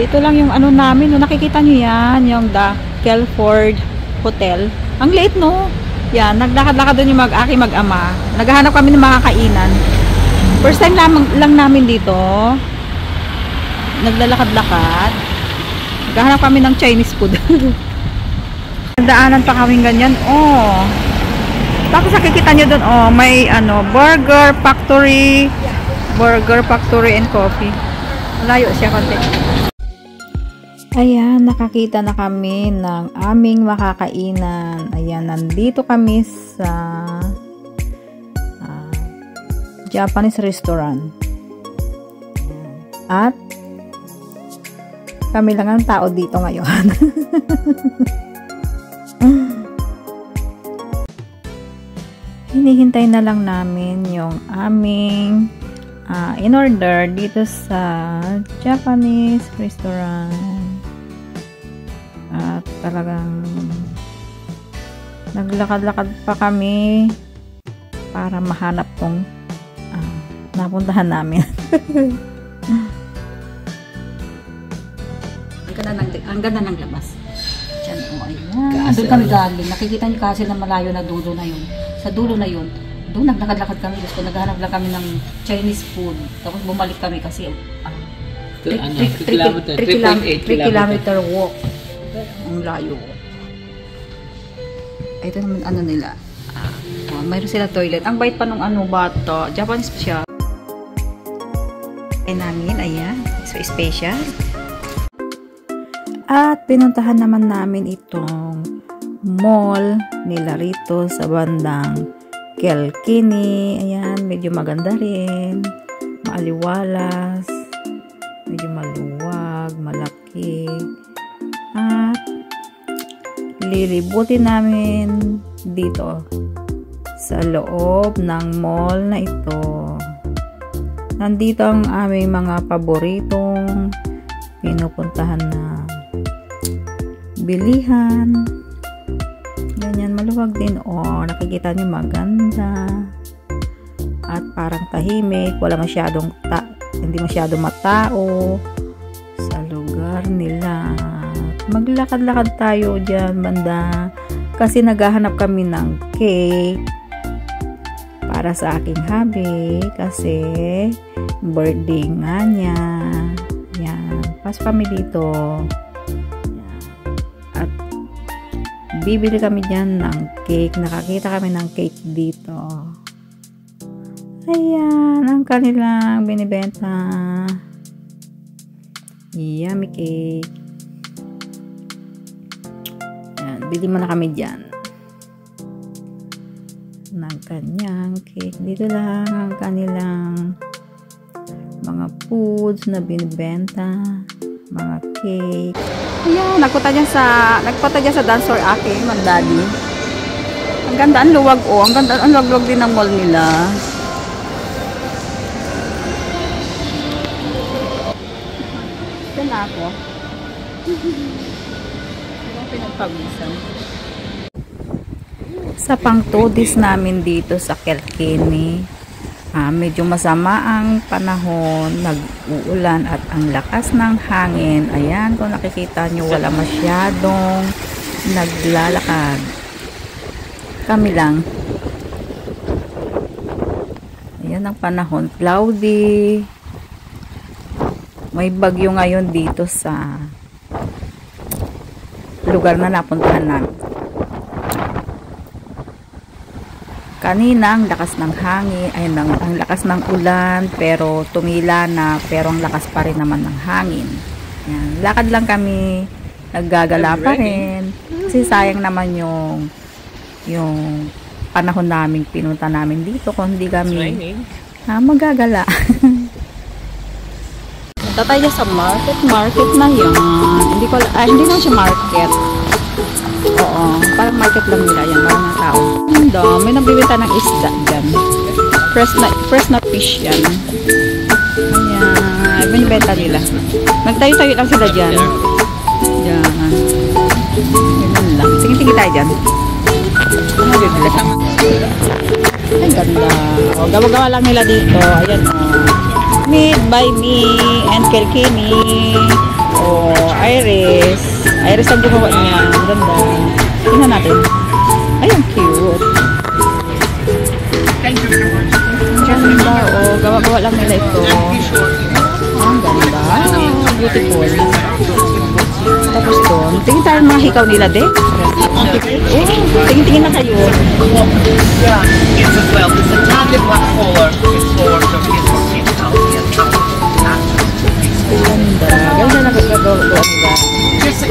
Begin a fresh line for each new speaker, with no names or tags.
Dito lang yung ano namin, no, nakikita nyo yan, yung The Kelford Hotel. Ang late, no? Yan, naglakad-lakad doon yung aking mag-ama. Naghahanap kami ng mga kainan. First time lang namin dito. Naglalakad-lakad. Naghahanap kami ng Chinese food. Nagdaanan pa kaming ganyan. Oh. Tapos nakikita nyo doon, oh, may ano, Burger Factory and Coffee. Malayo siya konti. Ayan, nakakita na kami ng aming makakainan. Ayan, nandito kami sa Japanese restaurant. At kami lang ang tao dito ngayon. Hinihintay na lang namin yung aming in-order dito sa Japanese restaurant. At talagang naglakad-lakad pa kami para mahanap tong napuntahan namin. Ang ganda ng labas. Diyan, oh, ayan. Doon kami galing. Nakikita niyo kasi na malayo na dulo na yun. Sa dulo na yun, doon naglakad-lakad kami. Gusto, naghanap lang kami ng Chinese food. Tapos bumalik kami kasi 3 kilometer walk. Ang layo. Ito naman ano nila. Mayroon sila toilet. Ang bait pa nung ano bata. Japanese siya. Ay namin, ayan. So special. At pinuntahan naman namin itong mall nila rito sa bandang Kilkenny. Ayan, medyo maganda rin. Maaliwalas. Medyo maluwag, malaki. At lilibutin namin dito sa loob ng mall na ito. Nandito ang aming mga paboritong pinupuntahan na bilihan. Ganyan, maluwag din. Oh, nakikita niyo maganda. At parang tahimik, wala masyadong hindi masyadong matao sa lugar nila. Maglakad-lakad tayo diyan banda kasi naghahanap kami ng cake para sa aking hubby kasi birthday nga niya. Yan, pasok kami dito. Yan. At bibili kami diyan ng cake. Nakakita kami ng cake dito. Ayan, ang kanilang binibenta. Yummy cake. Ayan, bili muna kami dyan ng kanyang cake. Dito lang ang kanilang mga foods na binibenta. Mga cake. Ayan, nagpunta dyan sa dance floor aking mag-daddy. Ang ganda, ang luwag oh. Ang ganda, ang luwag din ng mall nila. Na ako. Pinagpawisan. Sa pang-tudis namin dito sa Kilkenny, medyo masama ang panahon, nag-uulan at ang lakas ng hangin. Ayan, kung nakikita nyo, wala masyadong naglalakad. Kami lang. Ayan ang panahon, cloudy. May bagyo ngayon dito sa lugar na napuntahan namin. Kanina ang lakas ng hangin, ay ang lakas ng ulan, pero tumila na, pero ang lakas pa rin naman ng hangin. Yan, lakad lang kami, naggagala pa rin. Kasi sayang naman yung panahon namin pinunta namin dito kung hindi kami magagala. Punta tayo sa market na yun. Hindi na siya market. Oo, parang market lang nila yan, maraming tao. Ang dami, nagbibenta ng isda dyan. Fresh na fish yan. Ayan, binibenta nila. Nagtayo-tayo lang sila dyan. Diyan. Ganun lang. Sige tayo dyan. Ano yun nila? Ang ganda. O, gawa-gawa lang nila dito. Ayan o. Made by me and Kilkenny. Oh, Iris. Iris ang gumawa niya. Ang ganda. Tingnan natin. Ay, ang cute. Ang ganda. Oh, gawa-gawa lang nila ito. Ang ganda. Oh, beautiful. Tapos doon, tingin tayo mga hikaw nila, de. Oh, tingin-tingin na kayo.
Yeah, it's as well. It's a target black color. It's for the kids for kids out.
Ganda. Ganda na gagawa nila.
Just